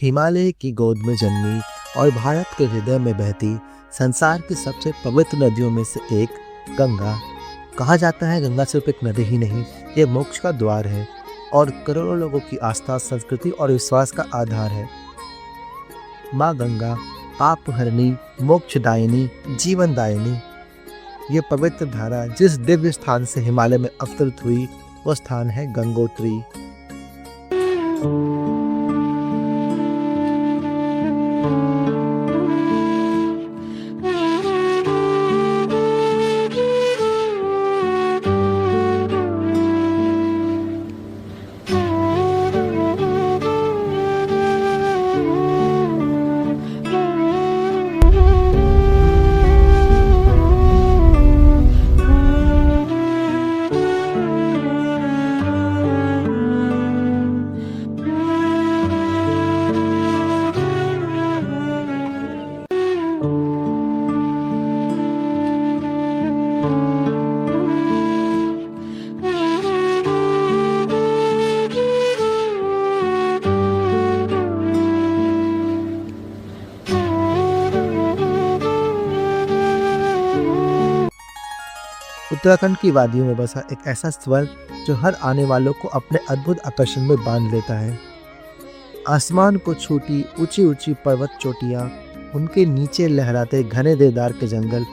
हिमालय की गोद में जन्मी और भारत के हृदय में बहती संसार की सबसे पवित्र नदियों में से एक गंगा। कहा जाता है गंगा सिर्फ एक नदी ही नहीं, ये मोक्ष का द्वार है और करोड़ों लोगों की आस्था, संस्कृति और विश्वास का आधार है। माँ गंगा पाप हरणी, मोक्षदायिनी, जीवनदायिनी। ये पवित्र धारा जिस दिव्य स्थान से हिमालय में अवतरित हुई वो स्थान है गंगोत्री। उत्तराखंड की वादियों में बसा एक ऐसा स्वर्ग जो हर आने वालों को अपने अद्भुत आकर्षण में बांध लेता है। आसमान को छूती ऊंची ऊंची पर्वत चोटियां, उनके नीचे लहराते घने देवदार के जंगल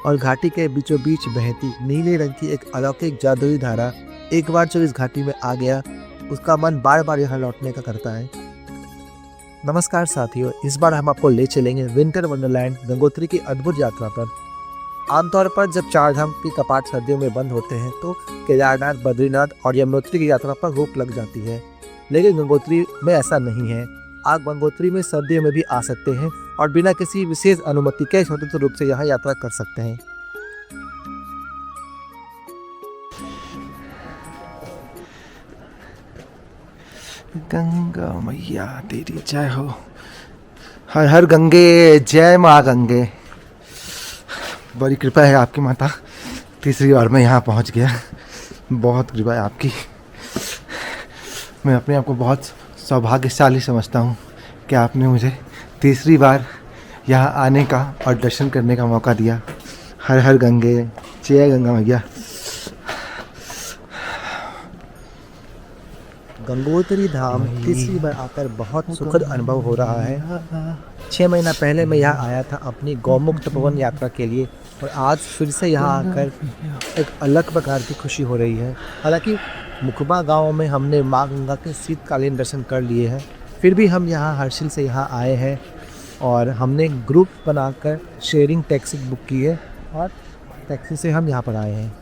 और घाटी के बीचों बीच बहती नीले रंग की एक अलौकिक जादुई धारा। एक बार जो इस घाटी में आ गया उसका मन बार बार यहाँ लौटने का करता है। नमस्कार साथियों, इस बार हम आपको ले चलेंगे विंटर वंडरलैंड गंगोत्री की अद्भुत यात्रा पर। आमतौर पर जब चारधाम की कपाट सर्दियों में बंद होते हैं तो केदारनाथ, बद्रीनाथ और यमुनोत्री की यात्रा पर रोक लग जाती है, लेकिन गंगोत्री में ऐसा नहीं है। आप गंगोत्री में सर्दियों में भी आ सकते हैं और बिना किसी विशेष अनुमति के स्वतंत्र रूप से यहाँ यात्रा कर सकते हैं। गंगा मैया तेरी जय हो। हर हर गंगे, जय माँ गंगे। बड़ी कृपा है आपकी माता, तीसरी बार मैं यहाँ पहुँच गया। बहुत कृपा है आपकी। मैं अपने आप को बहुत सौभाग्यशाली समझता हूँ कि आपने मुझे तीसरी बार यहाँ आने का और दर्शन करने का मौका दिया। हर हर गंगे, जय गंगा मैया। गंगोत्री धाम तीसरी बार आकर बहुत सुखद अनुभव हो रहा है। 6 महीना पहले मैं यहाँ आया था अपनी गौमुख तपोवन यात्रा के लिए और आज फिर से यहाँ आकर एक अलग प्रकार की खुशी हो रही है। हालांकि मुखबा गांव में हमने माँ गंगा के शीतकालीन दर्शन कर लिए हैं, फिर भी हम यहाँ हर्षिल से यहाँ आए हैं और हमने ग्रुप बनाकर शेयरिंग टैक्सी बुक की है और टैक्सी से हम यहाँ पर आए हैं।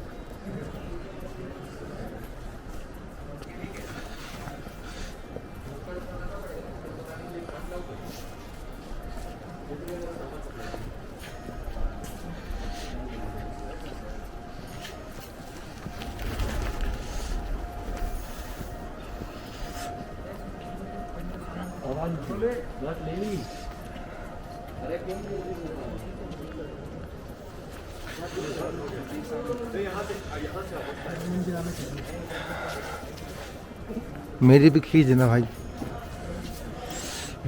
मेरी भी खींच देना भाई।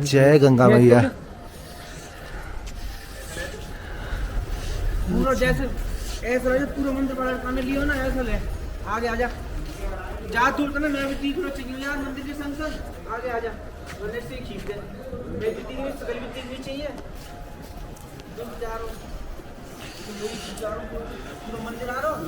जय गंगा मैया। पूरा जैसे ऐसा रहे पूरा मंदिर बड़ा करने लियो ना, ऐसा ले आगे आजा। जा दूर करना, मैं भी 30 मिनट चाहिए यार मंदिर के संग संग। आगे आजा, वरना से खींच दे। मैं भी 30 मिनट से करीब 30 मिनट चाहिए। तुम जा रहे हो, तुम लोग जा रहे हो, पूरा मंदिर आ रहा हो।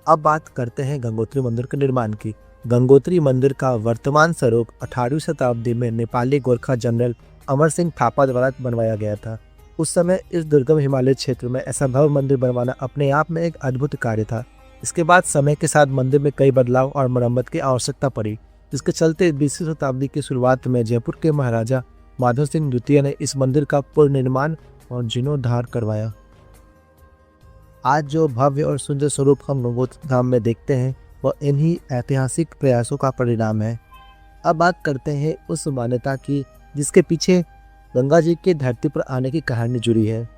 अब बात करते हैं गंगोत्री मंदिर के निर्माण की। गंगोत्री मंदिर का वर्तमान स्वरूप 18वीं शताब्दी में नेपाली गोरखा जनरल अमर सिंह थापा द्वारा बनवाया गया था। उस समय इस दुर्गम हिमालय क्षेत्र में ऐसा भव्य मंदिर बनवाना अपने आप में एक अद्भुत कार्य था। इसके बाद समय के साथ मंदिर में कई बदलाव और मरम्मत की आवश्यकता पड़ी, जिसके चलते 20वीं शताब्दी की शुरुआत में जयपुर के महाराजा माधव सिंह द्वितीय ने इस मंदिर का पुनर्निर्माण और जीर्णोद्धार करवाया। आज जो भव्य और सुंदर स्वरूप हम गंगोत्री धाम में देखते हैं वह इन्हीं ऐतिहासिक प्रयासों का परिणाम है। अब बात करते हैं उस मान्यता की जिसके पीछे गंगा जी के धरती पर आने की कहानी जुड़ी है।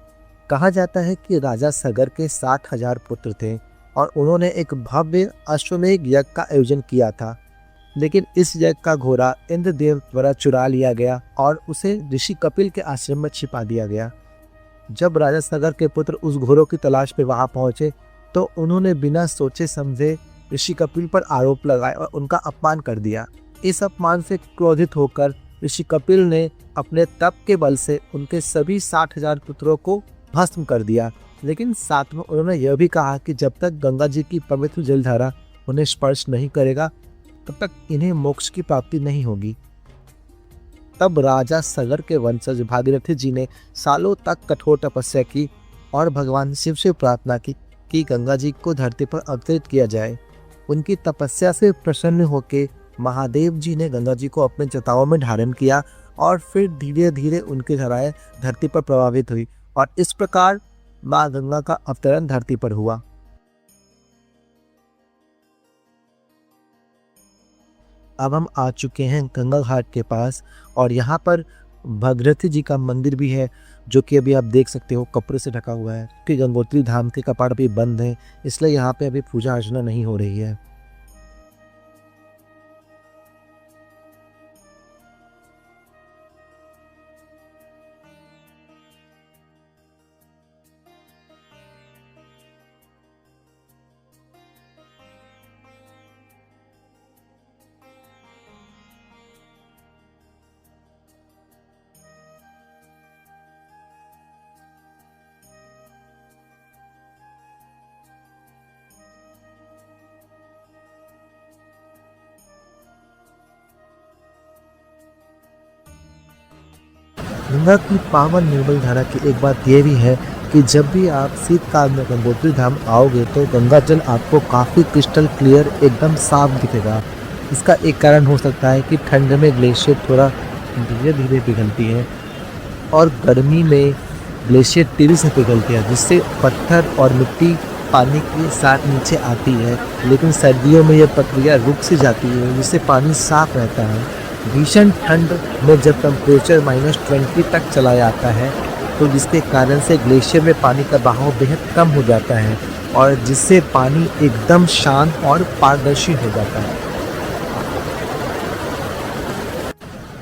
कहा जाता है कि राजा सगर के 60,000 पुत्र थे और उन्होंने एक भव्य अश्वमेध यज्ञ का आयोजन किया था। लेकिन इस यज्ञ का घोड़ा इंद्रदेव द्वारा चुरा लिया गया और उसे ऋषि कपिल के आश्रम में छिपा दिया गया। जब राजा सगर के पुत्र उस घोड़ों की तलाश में वहां पहुंचे तो उन्होंने बिना सोचे समझे ऋषि कपिल पर आरोप लगाए और उनका अपमान कर दिया। इस अपमान से क्रोधित होकर ऋषि कपिल ने अपने तप के बल से उनके सभी 60,000 पुत्रों को भस्म कर दिया। लेकिन साथ में उन्होंने यह भी कहा कि जब तक गंगा जी की पवित्र जलधारा उन्हें स्पर्श नहीं करेगा तब तक इन्हें मोक्ष की प्राप्ति नहीं होगी। तब राजा सगर के वंशज भागीरथी जी ने सालों तक कठोर तपस्या की और भगवान शिव से प्रार्थना की कि गंगा जी को धरती पर अवतरित किया जाए। उनकी तपस्या से प्रसन्न होकर महादेव जी ने गंगा जी को अपने जटाओं में धारण किया और फिर धीरे धीरे उनकी धाराएं धरती पर प्रभावित हुई और इस प्रकार माँ गंगा का अवतरण धरती पर हुआ। अब हम आ चुके हैं गंगा घाट के पास और यहाँ पर भागीरथी जी का मंदिर भी है जो कि अभी आप देख सकते हो कपड़े से ढका हुआ है क्योंकि गंगोत्री धाम के कपाट अभी बंद हैं, इसलिए यहाँ पे अभी पूजा अर्चना नहीं हो रही है। गंगा की पावन निर्मल धारा की एक बात यह भी है कि जब भी आप शीतकाल में गंगोत्री धाम आओगे तो गंगा जल आपको काफ़ी क्रिस्टल क्लियर एकदम साफ दिखेगा। इसका एक कारण हो सकता है कि ठंड में ग्लेशियर थोड़ा धीरे धीरे पिघलती है और गर्मी में ग्लेशियर तेजी से पिघलती है जिससे पत्थर और मिट्टी पानी के साथ नीचे आती है। लेकिन सर्दियों में यह प्रक्रिया रुक सी जाती है जिससे पानी साफ रहता है। भीषण ठंड में जब टेम्परेचर -20 तक चला जाता है तो जिसके कारण से ग्लेशियर में पानी का बहाव बेहद कम हो जाता है और जिससे पानी एकदम शांत और पारदर्शी हो जाता है।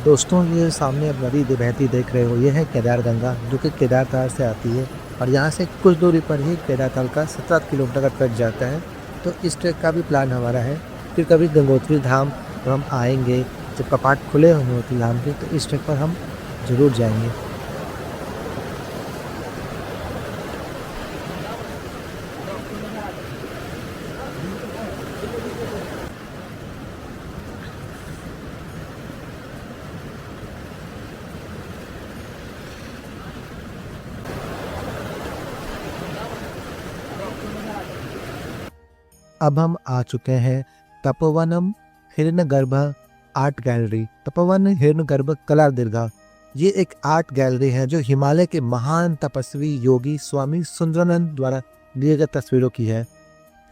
दोस्तों, ये सामने अब नदी बहती देख रहे हो, ये है केदार गंगा जो कि केदारताल से आती है और यहाँ से कुछ दूरी पर ही केदारताल का 17 किलोमीटर का ट्रैक जाता है। तो इस ट्रैक का भी प्लान हमारा है। फिर कभी गंगोत्री धाम तो हम आएंगे जब कपाट खुले होंगे गंगोत्री धाम के, तो इस ट्रैक पर हम ज़रूर जाएंगे। अब हम आ चुके हैं तपोवनम हिरण्यगर्भ आर्ट गैलरी। तपोवन हिरण्यगर्भ कला दीर्घा ये एक आर्ट गैलरी है जो हिमालय के महान तपस्वी योगी स्वामी सुंदरानंद द्वारा लिए गए तस्वीरों की है।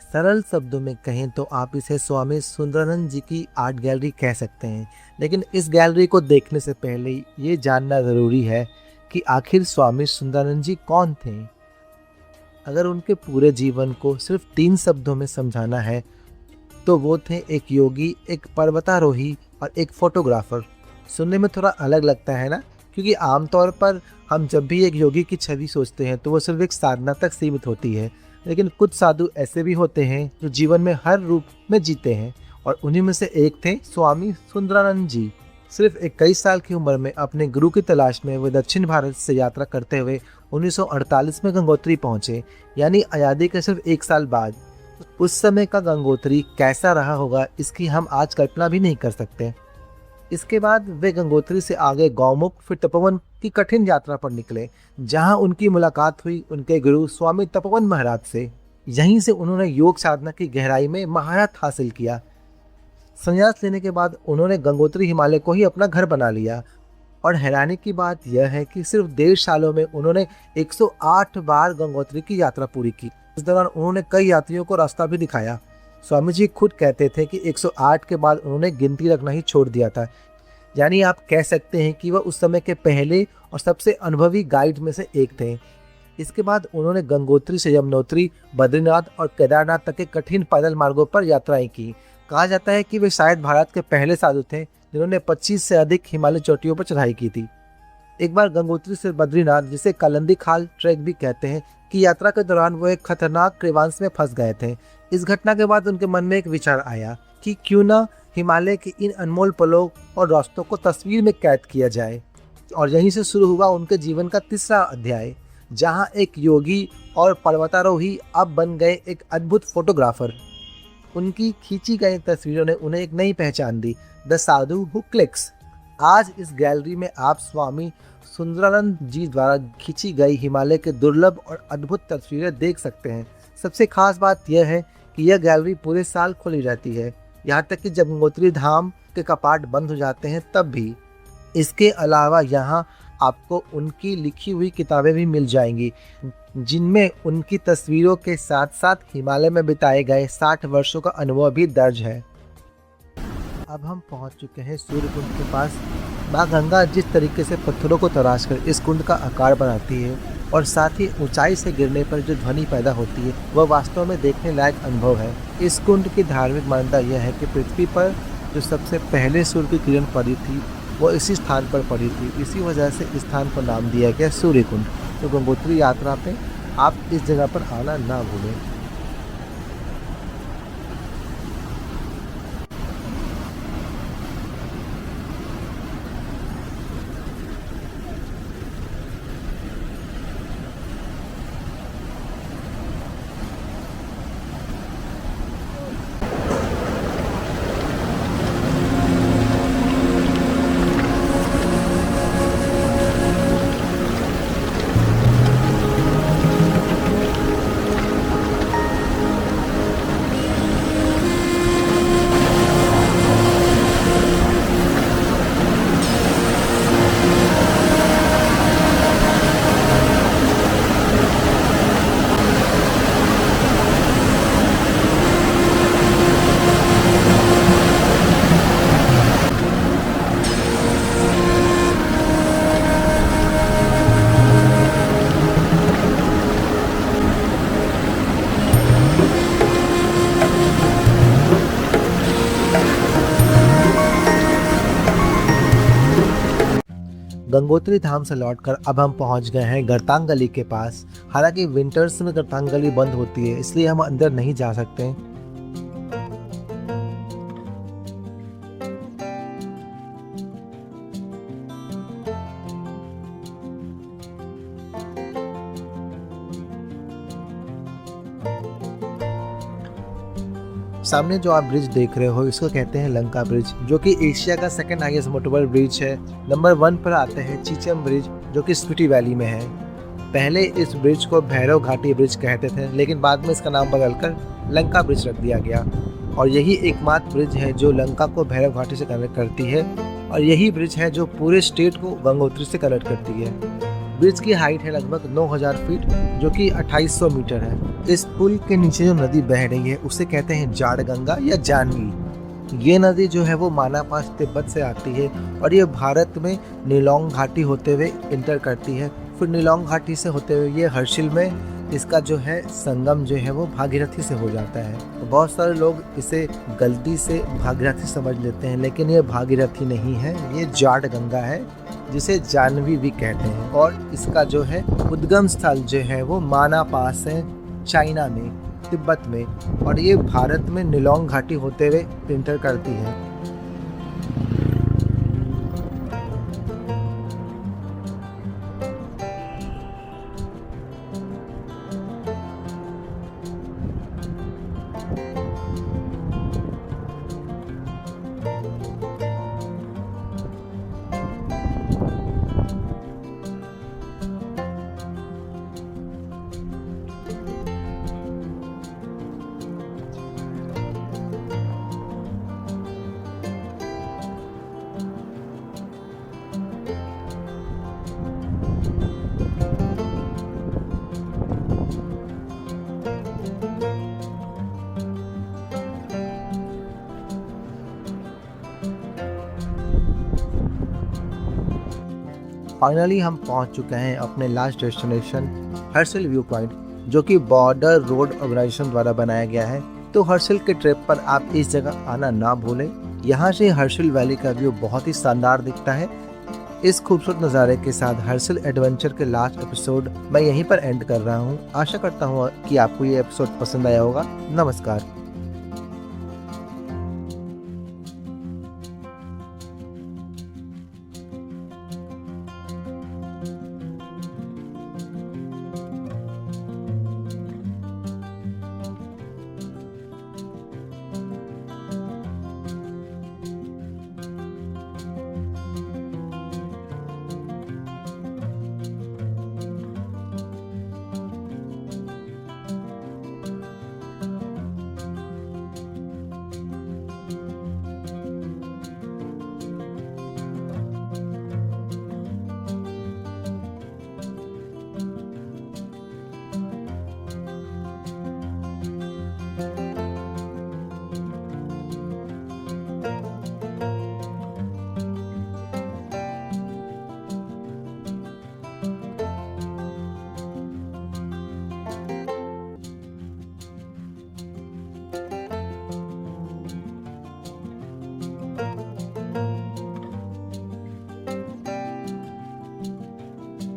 सरल शब्दों में कहें तो आप इसे स्वामी सुंदरानंद जी की आर्ट गैलरी कह सकते हैं। लेकिन इस गैलरी को देखने से पहले ये जानना ज़रूरी है कि आखिर स्वामी सुंदरानंद जी कौन थे। अगर उनके पूरे जीवन को सिर्फ 3 शब्दों में समझाना है तो वो थे एक योगी, एक पर्वतारोही और एक फोटोग्राफर। सुनने में थोड़ा अलग लगता है ना, क्योंकि आमतौर पर हम जब भी एक योगी की छवि सोचते हैं तो वो सिर्फ एक साधना तक सीमित होती है। लेकिन कुछ साधु ऐसे भी होते हैं जो जीवन में हर रूप में जीते हैं और उन्हीं में से एक थे स्वामी सुंदरानंद जी। सिर्फ 21 साल की उम्र में अपने गुरु की तलाश में वे दक्षिण भारत से यात्रा करते हुए 1948 में गंगोत्री पहुंचे, यानी आज़ादी के सिर्फ 1 साल बाद। उस समय का गंगोत्री कैसा रहा होगा इसकी हम आज कल्पना भी नहीं कर सकते। इसके बाद वे गंगोत्री से आगे गौमुख फिर तपोवन की कठिन यात्रा पर निकले, जहां उनकी मुलाकात हुई उनके गुरु स्वामी तपोवन महाराज से। यहीं से उन्होंने योग साधना की गहराई में महारत हासिल किया। संन्यास लेने के बाद उन्होंने गंगोत्री हिमालय को ही अपना घर बना लिया और हैरानी की बात यह है कि सिर्फ 1.5 सालों में उन्होंने 108 बार गंगोत्री की यात्रा पूरी की। इस दौरान उन्होंने कई यात्रियों को रास्ता भी दिखाया। स्वामी जी खुद कहते थे कि 108 के बाद उन्होंने गिनती रखना ही छोड़ दिया था। यानी आप कह सकते हैं कि वह उस समय के पहले और सबसे अनुभवी गाइड में से एक थे। इसके बाद उन्होंने गंगोत्री से यमुनोत्री, बद्रीनाथ और केदारनाथ तक के कठिन पैदल मार्गों पर यात्राएं की। कहा जाता है कि वे शायद भारत के पहले साधु थे जिन्होंने 25 से अधिक हिमालय चोटियों पर चढ़ाई की थी। एक बार गंगोत्री से बद्रीनाथ, जिसे कालिंदी खाल ट्रैक भी कहते हैं, की यात्रा के दौरान वो एक खतरनाक क्रेवांश में फंस गए थे। इस घटना के बाद उनके मन में एक विचार आया कि क्यों ना हिमालय के इन अनमोल पलों और रास्तों को तस्वीर में कैद किया जाए। और यहीं से शुरू हुआ उनके जीवन का तीसरा अध्याय, जहां एक योगी और पर्वतारोही अब बन गए एक अद्भुत फोटोग्राफर। उनकी खींची गई तस्वीरों ने उन्हें एक नई पहचान दी, द साधु हु क्लिक्स। आज इस गैलरी में आप स्वामी सुंदरानंद जी द्वारा खींची गई हिमालय के दुर्लभ और अद्भुत तस्वीरें देख सकते हैं। सबसे खास बात यह है कि यह गैलरी पूरे साल खुली रहती है, यहाँ तक कि जब गंगोत्री धाम के कपाट बंद हो जाते हैं तब भी। इसके अलावा यहाँ आपको उनकी लिखी हुई किताबें भी मिल जाएंगी, जिनमें उनकी तस्वीरों के साथ साथ हिमालय में बिताए गए 60 वर्षों का अनुभव भी दर्ज है। अब हम पहुंच चुके हैं सूर्य कुंड के पास। माँ गंगा जिस तरीके से पत्थरों को तराश कर इस कुंड का आकार बनाती है और साथ ही ऊंचाई से गिरने पर जो ध्वनि पैदा होती है, वह वास्तव में देखने लायक अनुभव है। इस कुंड की धार्मिक मान्यता यह है कि पृथ्वी पर जो सबसे पहले सूर्य की किरण पड़ी थी वो इसी स्थान पर पड़ी थी। इसी वजह से इस स्थान को नाम दिया गया सूर्य कुंड। तो गंगोत्री यात्रा पे आप इस जगह पर आना ना भूलें। गंगोत्री धाम से लौटकर अब हम पहुंच गए हैं गर्तांगली के पास। हालांकि विंटर्स में गर्तांगली बंद होती है, इसलिए हम अंदर नहीं जा सकते। सामने जो आप ब्रिज देख रहे हो इसको कहते हैं लंका ब्रिज, जो कि एशिया का सेकंड हाईएस्ट मोटरबल ब्रिज है। नंबर 1 पर आते हैं चीचम ब्रिज, जो कि स्पीति वैली में है। पहले इस ब्रिज को भैरव घाटी ब्रिज कहते थे, लेकिन बाद में इसका नाम बदलकर लंका ब्रिज रख दिया गया। और यही एकमात्र ब्रिज है जो लंका को भैरव घाटी से कनेक्ट करती है, और यही ब्रिज है जो पूरे स्टेट को गंगोत्री से कनेक्ट करती है। ब्रिज की हाइट है लगभग 9000 फीट, जो कि 2800 मीटर है। इस पुल के नीचे जो नदी बह रही है उसे कहते हैं जाड़ गंगा या जानवी। ये नदी जो है वो माना पास तिब्बत से आती है और ये भारत में नीलोंग घाटी होते हुए इंटर करती है। फिर नीलोंग घाटी से होते हुए ये हर्षिल में इसका जो है संगम जो है वो भागीरथी से हो जाता है। तो बहुत सारे लोग इसे गलती से भागीरथी समझ लेते हैं, लेकिन ये भागीरथी नहीं है, ये जाड़ गंगा है, जिसे जानवी भी कहते हैं। और इसका जो है उद्गम स्थल जो है वो माना पास है, चाइना में, तिब्बत में, और ये भारत में नीलोंग घाटी होते हुए इंटर करती है। फाइनली हम पहुंच चुके हैं अपने last destination Harsil view point, जो कि बॉर्डर रोड ऑर्गेनाइजेशन द्वारा बनाया गया है। तो हर्सिल के ट्रिप पर आप इस जगह आना ना भूलें। यहाँ से हर्सिल वैली का व्यू बहुत ही शानदार दिखता है। इस खूबसूरत नज़ारे के साथ हर्सिल एडवेंचर के लास्ट एपिसोड मैं यहीं पर एंड कर रहा हूँ। आशा करता हूँ कि आपको ये एपिसोड पसंद आया होगा। नमस्कार।